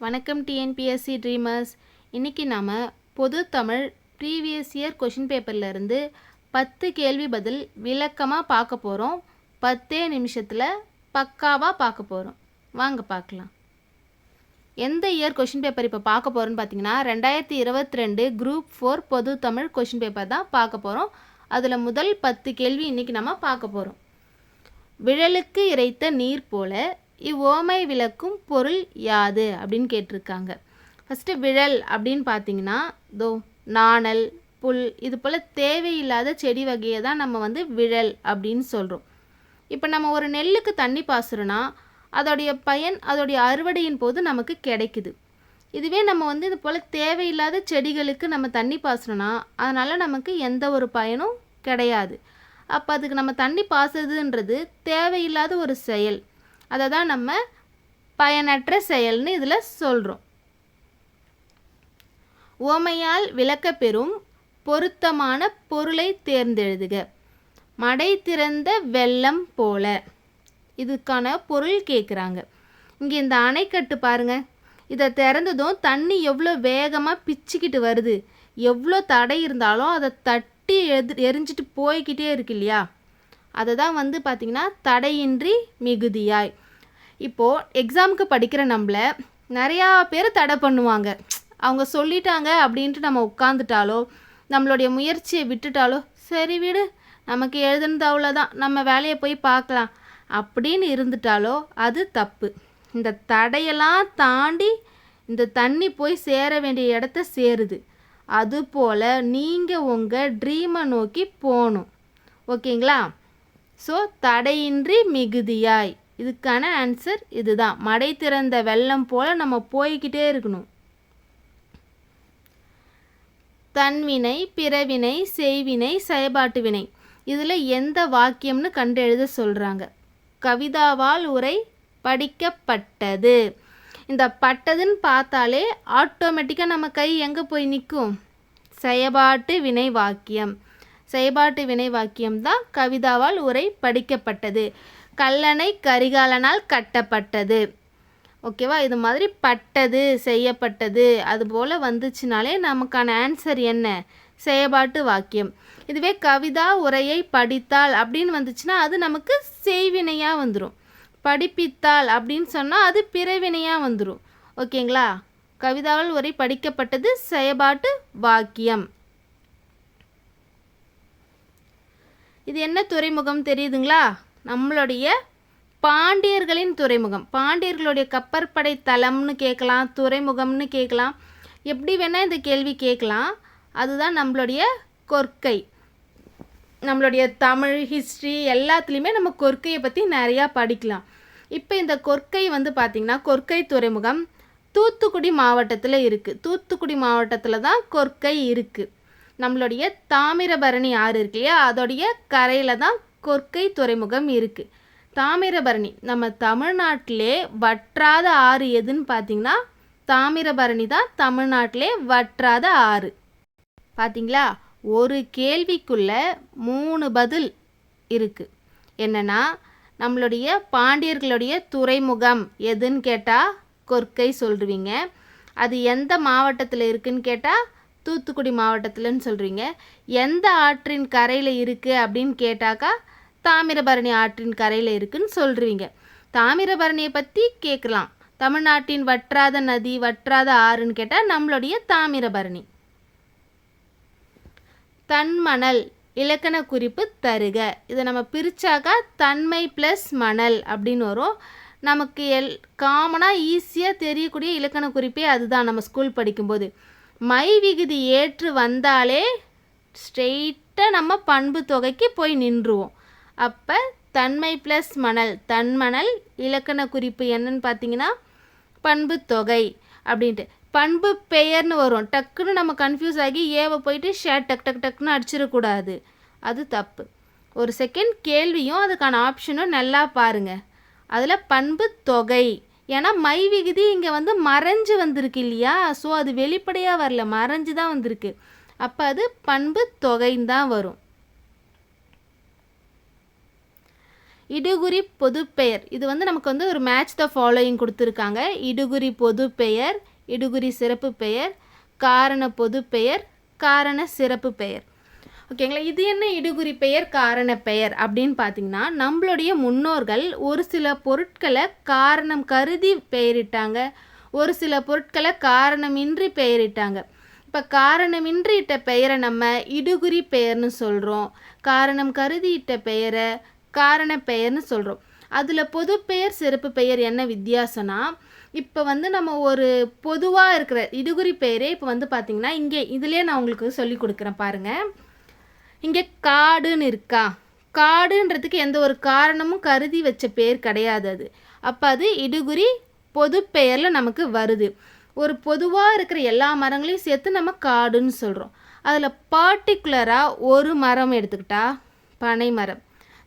வணக்கம் TNPSC dreamers. இன்றைக்கி நாம் பொது தமிழ் ப்ரீவியஸ் இயர் கொஷின் பேப்பர்லேருந்து 10 கேள்வி பதில் விளக்கமாக பார்க்க போகிறோம். 10 நிமிஷத்தில் பக்காவாக பார்க்க போகிறோம். வாங்க பார்க்கலாம். எந்த இயர் கொஷின் பேப்பர் இப்போ பார்க்க போகிறோன்னு பார்த்தீங்கன்னா 2022 குரூப் 4 பொது தமிழ் கொஷின் பேப்பர் தான் பார்க்க போகிறோம். அதில் முதல் 10 கேள்வி இன்றைக்கி நம்ம பார்க்க போகிறோம். விழலுக்கு இறைத்த நீர் போல இவ்வோமை விளக்கும் பொருள் யாது அப்படின்னு கேட்டிருக்காங்க. ஃபஸ்ட்டு விழல் அப்படின்னு பார்த்தீங்கன்னா நாணல், புல், இது போல் தேவையில்லாத செடி வகையை தான் நம்ம விழல் அப்படின்னு சொல்கிறோம். இப்போ நம்ம ஒரு நெல்லுக்கு தண்ணி பாசுறோன்னா அதோடைய பயன் அதோடைய அறுவடையின் போது நமக்கு கிடைக்குது. இதுவே நம்ம இது போல் தேவையில்லாத செடிகளுக்கு நம்ம தண்ணி பாசுறோன்னா அதனால் நமக்கு எந்த ஒரு பயனும் கிடையாது. அப்போ அதுக்கு நம்ம தண்ணி பாசுறதுன்றது தேவையில்லாத ஒரு செயல். அதை தான் நம்ம பயனற்ற செயல்னு இதில் சொல்கிறோம். உவமையால் விளக்கப்பெறும் பொருத்தமான பொருளை தேர்ந்தெழுதுக. மடை திறந்த வெள்ளம் போல, இதுக்கான பொருள் கேட்குறாங்க. இங்கே இந்த அணைக்கட்டு பாருங்கள், இதை திறந்ததும் தண்ணி எவ்வளோ வேகமாக பிச்சுக்கிட்டு வருது. எவ்வளோ தடை இருந்தாலும் அதை தட்டி எரிஞ்சிட்டு போய்கிட்டே இருக்கு இல்லையா? அதை தான் பார்த்திங்கன்னா தடையின்றி மிகுதியாய். இப்போது எக்ஸாமுக்கு படிக்கிற நம்மளை நிறையா பேர் தடை பண்ணுவாங்க. அவங்க சொல்லிட்டாங்க அப்படின்ட்டு நம்ம உட்காந்துட்டாலோ நம்மளுடைய முயற்சியை விட்டுட்டாலோ சரி விடு, நமக்கு எழுதுனது அவ்வளோதான், நம்ம வேலையை போய் பார்க்கலாம் அப்படின்னு இருந்துட்டாலோ அது தப்பு. இந்த தடையெல்லாம் தாண்டி இந்த தண்ணி போய் சேர வேண்டிய இடத்த சேருது. அதுபோல் நீங்கள் உங்கள் ட்ரீமை நோக்கி போகணும். ஓகேங்களா? ஸோ தடையின்றி மிகுதியாய், இதுக்கான ஆன்சர் இதுதான். மடை திறந்த வெள்ளம் போல் நம்ம போய்கிட்டே இருக்கணும். தன்வினை, பிறவினை, செய்வினை, செயற்பாட்டு வினை, இதில் எந்த வாக்கியம்னு கண்டு எழுத சொல்கிறாங்க. கவிதாவால் உரை படிக்கப்பட்டது. இந்த பட்டதுன்னு பார்த்தாலே ஆட்டோமேட்டிக்காக நம்ம கை எங்கே போய் நிற்கும்? செயற்பாட்டு வினை வாக்கியம். செயற்பாட்டு வினை வாக்கியம் தான் கவிதாவால் உரை படிக்கப்பட்டது. கல்லணை கரிகாலனால் கட்டப்பட்டது. ஓகேவா? இது மாதிரி பட்டது, செய்யப்பட்டது அதுபோல் வந்துச்சுனாலே நமக்கான ஆன்சர் என்ன? செயற்பாட்டு வாக்கியம். இதுவே கவிதா உரையை படித்தாள் அப்படின்னு வந்துச்சுன்னா அது நமக்கு செய்வினையாக வந்துடும். படிப்பித்தாள் அப்படின்னு சொன்னால் அது பிறவினையாக வந்துடும். ஓகேங்களா? கவிதாவால் உரை படிக்கப்பட்டது செயற்பாட்டு வாக்கியம். இது என்ன துறைமுகம் தெரியுதுங்களா? நம்மளுடைய பாண்டியர்களின் துறைமுகம். பாண்டியர்களுடைய கப்பற்படை தளம்னு கேட்கலாம், துறைமுகம்னு கேட்கலாம், எப்படி வேணால் இந்த கேள்வி கேட்கலாம். அதுதான் நம்மளுடைய கொற்கை. நம்மளுடைய தமிழ் ஹிஸ்ட்ரி எல்லாத்துலேயுமே நம்ம கொற்கையை பற்றி நிறையா படிக்கலாம். இப்போ இந்த கொற்கை பார்த்திங்கன்னா கொற்கை துறைமுகம் தூத்துக்குடி மாவட்டத்தில் இருக்குது. தூத்துக்குடி மாவட்டத்தில் தான் கொற்கை இருக்குது. நம்மளுடைய தாமிரபரணி ஆறு இருக்கு இல்லையா, அதோடைய கரையில் தான் கொற்கை துறைமுகம் இருக்குது. தாமிரபரணி நம்ம தமிழ்நாட்டிலே வற்றாத ஆறு எதுன்னு பார்த்திங்கன்னா தாமிரபரணி தான் தமிழ்நாட்டிலே வற்றாத ஆறு. பார்த்திங்களா? ஒரு கேள்விக்குள்ள 3 பதில் இருக்குது. என்னென்னா நம்மளுடைய பாண்டியர்களுடைய துறைமுகம் எதுன்னு கேட்டால் கொற்கை சொல்லுவீங்க. அது எந்த மாவட்டத்தில் இருக்குதுன்னு கேட்டால் தூத்துக்குடி மாவட்டத்தில்னு சொல்கிறீங்க. எந்த ஆற்றின் கரையில் இருக்குது அப்படின்னு கேட்டாக்கா தாமிரபரணி ஆற்றின் கரையில் இருக்குதுன்னு சொல்கிறீங்க. தாமிரபரணியை பற்றி கேட்கலாம். தமிழ்நாட்டின் வற்றாத நதி, வற்றாத ஆறுன்னு கேட்டால் நம்மளுடைய தாமிரபரணி. தன்மணல் இலக்கண குறிப்பு தருக. இதை நம்ம பிரித்தாக்கா தன்மை ப்ளஸ் மணல் அப்படின்னு வரும். நமக்கு காமனாக ஈஸியாக தெரியக்கூடிய இலக்கண குறிப்பே அதுதான். நம்ம ஸ்கூல் படிக்கும்போது மை விகுதி ஏற்று வந்தாலே ஸ்ட்ரெயிட்டாக நம்ம பண்பு தொகைக்கு போய் நின்றுவோம். அப்போ தன்மை ப்ளஸ் மணல், தன்மணல் இலக்கண குறிப்பு என்னன்னு பார்த்தீங்கன்னா பண்பு தொகை அப்படின்ட்டு. பண்பு பெயர்னு வரும். டக்குன்னு நம்ம கன்ஃபியூஸ் ஆகி ஏவை போயிட்டு டக் டக் டக்குன்னு அடிச்சிடக்கூடாது, அது தப்பு. ஒரு செகண்ட் கேள்வியும் அதுக்கான ஆப்ஷனும் நல்லா பாருங்கள். அதில் பண்பு தொகை, ஏன்னா மை விகுதி இங்கே மறைஞ்சு வந்திருக்கு இல்லையா? ஸோ அது வெளிப்படையாக வரல, மறைஞ்சு தான் வந்திருக்கு. அப்போ அது பண்பு தொகைன்னு தான் வரும். இடுகுறி பொதுப்பெயர் இது வந்து நமக்கு வந்து ஒரு மேட்ச் த ஃபாலோயிங் கொடுத்துருக்காங்க. இடுகுறி பொதுப்பெயர், இடுகுறி சிறப்பு பெயர், காரண பொதுப்பெயர், காரண சிறப்பு பெயர். ஓகேங்களா. இது என்ன இடுகுறி பெயர் காரண பெயர் அப்படின்னு பார்த்தீங்கன்னா, நம்மளுடைய முன்னோர்கள் ஒரு சில பொருட்களை காரணம் கருதி பெயரிட்டாங்க, ஒரு சில பொருட்களை காரணமின்றி பெயரிட்டாங்க. இப்போ காரணமின்றி இட்ட பெயரை நம்ம இடுகுறி பெயர்னு சொல்கிறோம், காரணம் கருதி இட்ட பெயரை காரண பெயர்னு சொல்கிறோம். அதில் பொதுப்பெயர் சிறப்பு பெயர் என்ன வித்தியாசம்னா, இப்போ வந்து நம்ம ஒரு பொதுவாக இருக்கிற இடுகுறி பெயரே இப்போ வந்து பார்த்திங்கன்னா இங்கே இதிலே நான் உங்களுக்கு சொல்லி கொடுக்குறேன் பாருங்கள். இங்கே காடுன்னு இருக்கா, காடுன்றதுக்கு எந்த ஒரு காரணமும் கருதி வச்ச பேர் கிடையாது அது. அப்போ அது இடுகுறி பொதுப்பெயரில் நமக்கு வருது. ஒரு பொதுவாக இருக்கிற எல்லா மரங்களையும் சேர்த்து நம்ம காடுன்னு சொல்கிறோம். அதில் பர்டிகுலராக ஒரு மரம் எடுத்துக்கிட்டா பனை மரம்.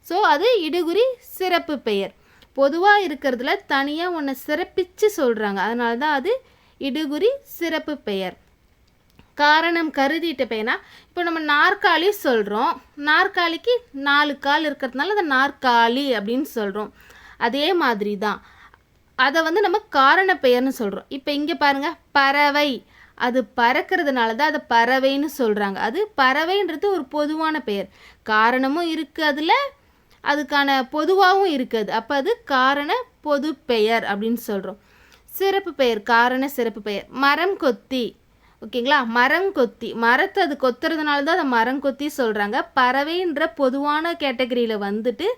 ஸோ அது இடுகுறி சிறப்பு பெயர். பொதுவாக இருக்கிறதுல தனியாக ஒன்று சிறப்பித்து சொல்கிறாங்க, அதனால தான் அது இடுகுறி சிறப்பு பெயர். காரணம் கருதிட்ட பெயர்னா, இப்போ நம்ம நாற்காலி சொல்கிறோம், நாற்காலிக்கு 4 கால் இருக்கிறதுனால அதை நாற்காலி அப்படின்னு சொல்கிறோம். அதே மாதிரி தான் அதை வந்து நம்ம காரண பெயர்னு சொல்கிறோம். இப்போ இங்கே பாருங்கள், பறவை, அது பறக்கிறதுனால தான் அதை பறவைன்னு சொல்கிறாங்க. அது பறவைன்றது ஒரு பொதுவான பெயர், காரணமும் இருக்குது அதில், அதுக்கான பொதுவாகவும் இருக்குது. அப்போ அது காரண பொது பெயர் அப்படின்னு சொல்கிறோம். சிறப்பு பெயர் காரண சிறப்பு பெயர். மரம் கொத்தி, ஓகேங்களா, மரம் கொத்தி, மரத்தை அது கொத்துறதுனால தான் அதை மரம் கொத்தி சொல்கிறாங்க. பறவைன்ற பொதுவான கேட்டகரியில் வந்துட்டு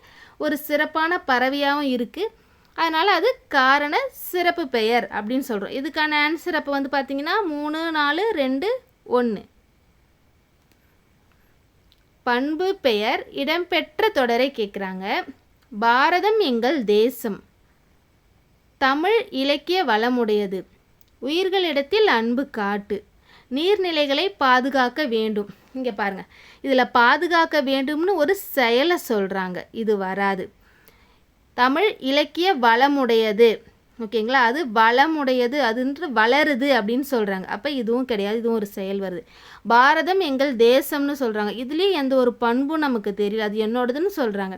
ஒரு சிறப்பான பறவையாகவும் இருக்குது, அதனால் அது காரண சிறப்பு பெயர் அப்படின்னு சொல்கிறோம். இதுக்கான ஆன்சர் அப்போ வந்து பார்த்தீங்கன்னா 3, 4, 2, 1. பண்பு பெயர் இடம்பெற்ற தொடரை கேட்குறாங்க. பாரதம் எங்கள் தேசம், தமிழ் இலக்கிய வளமுடையது, உயிர்களிடத்தில் அன்பு காட்டு, நீர்நிலைகளை பாதுகாக்க வேண்டும். இங்கே பாருங்கள், இதில் பாதுகாக்க வேண்டும்னு ஒரு செயலை சொல்கிறாங்க, இது வராது. தமிழ் இலக்கிய வளமுடையது, ஓகேங்களா, அது வளமுடையது, அதுன்ற வளருது அப்படின்னு சொல்கிறாங்க. அப்போ இதுவும் கிடையாது, இதுவும் ஒரு செயல் வருது. பாரதம் எங்கள் தேசம்னு சொல்கிறாங்க, இதுலேயும் எந்த ஒரு பண்பும் நமக்கு தெரியல, அது என்னோடதுன்னு சொல்கிறாங்க.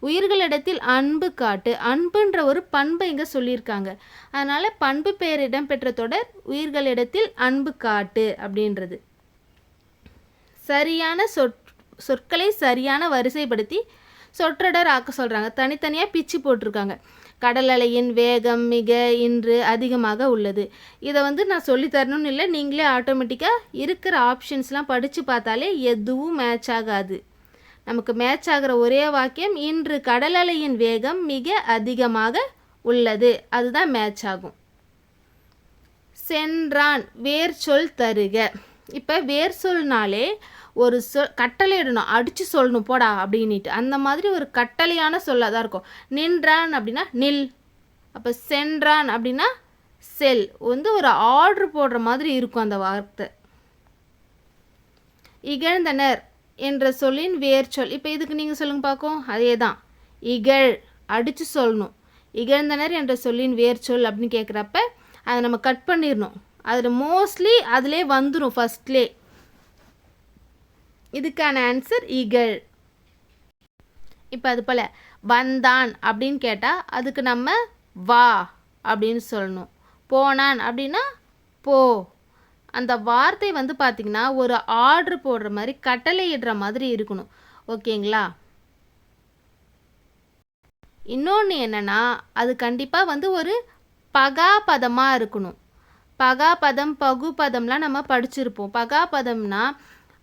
உயிர்களிடத்தில் அன்பு காட்டு, அன்புன்ற ஒரு பண்பை இங்கே சொல்லியிருக்காங்க, அதனால் பண்பு பெயர் இடம்பெற்ற தொடர் உயிர்களிடத்தில் அன்பு காட்டு அப்படின்றது. சரியான சொற்களை சரியான வரிசைப்படுத்தி சொற்றொடர் ஆக்க சொல்கிறாங்க. தனித்தனியாக பிச்சு போட்டிருக்காங்க. கடல் அலையின் வேகம் மிக இன்று அதிகமாக உள்ளது. இதை வந்து நான் சொல்லித்தரணும்னு இல்லை, நீங்களே ஆட்டோமேட்டிக்காக இருக்கிற ஆப்ஷன்ஸ்லாம் படித்து பார்த்தாலே எதுவும் மேட்ச் ஆகாது. நமக்கு மேட்ச் ஆகிற ஒரே வாக்கியம் இன்று கடல் அலையின் வேகம் மிக அதிகமாக உள்ளது, அதுதான் மேட்ச் ஆகும். சென்றான் வேர் சொல் தருக. இப்போ வேர் சொல்னாலே ஒரு கட்டளை இடணும், அடித்து சொல்லணும் போடா அப்படின்ட்டு, அந்த மாதிரி ஒரு கட்டளையான சொல்லாக தான் இருக்கும். நின்றான் அப்படின்னா நில், அப்போ சென்றான் அப்படின்னா செல், வந்து ஒரு ஆர்டர் போடுற மாதிரி இருக்கும் அந்த வார்த்தை. இகழ்ந்தனர் என்ற சொல்லின் வேர் சொல். இப்போ இதுக்கு நீங்கள் சொல்லுங்க பார்க்கும். அதே தான், இகழ் அடித்து சொல்லணும். இகழ்ந்தனர் என்ற சொல்லின் வேர் சொல் அப்படின்னு கேட்குறப்ப அதை நம்ம கட் பண்ணிடணும். அதில் மோஸ்ட்லி அதிலே வந்துடும் ஃபஸ்ட்லே. இதுக்கான ஆன்சர் இகழ். இப்போ அது போல் வந்தான் அப்படின்னு கேட்டால் அதுக்கு நம்ம வா அப்படின்னு சொல்லணும். போனான் அப்படின்னா போ. அந்த வார்த்தை வந்து பார்த்திங்கன்னா ஒரு ஆர்டர் போடுற மாதிரி கட்டளை இடுற மாதிரி இருக்கணும், ஓகேங்களா. இன்னொன்று என்னென்னா, அது கண்டிப்பாக வந்து ஒரு பகாபதமாக இருக்கணும். பகாபதம் பகுபதம்லாம் நம்ம படிச்சிருப்போம். பகாபதம்னா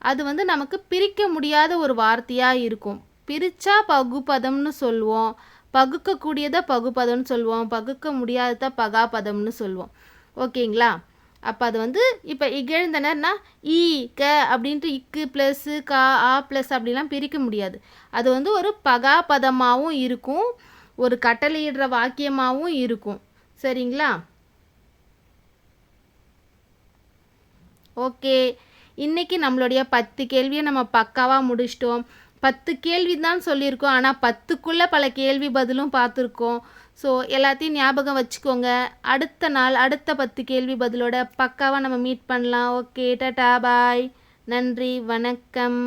அது வந்து நமக்கு பிரிக்க முடியாத ஒரு வார்த்தையாக இருக்கும். பிரித்தா பகுபதம்னு சொல்லுவோம், பகுக்கக்கூடியதை பகுபதம்னு சொல்லுவோம், பகுக்க முடியாததை பகாபதம்னு சொல்லுவோம், ஓகேங்களா. அப்போ அது வந்து இப்போ இகழ்ந்தனர்னா ஈ க அப்படின்ட்டு இக்கு ப்ளஸ்ஸு கா ஆ ப்ளஸ் அப்படிலாம் பிரிக்க முடியாது. அது வந்து ஒரு பகாபதமாகவும் இருக்கும், ஒரு கட்டளையிடுற வாக்கியமாகவும் இருக்கும், சரிங்களா. ஓகே, இன்றைக்கி நம்மளுடைய 10 கேள்வியை நம்ம பக்காவாக முடிச்சிட்டோம். 10 கேள்வி தான் சொல்லியிருக்கோம், ஆனால் 10க்குள்ளே பல கேள்வி பதிலும் பார்த்துருக்கோம். ஸோ எல்லாத்தையும் ஞாபகம் வச்சுக்கோங்க. அடுத்த நாள் அடுத்த 10 கேள்வி பதிலோட பக்காவாக நம்ம மீட் பண்ணலாம். ஓகே, டாடா பாய், நன்றி, வணக்கம்.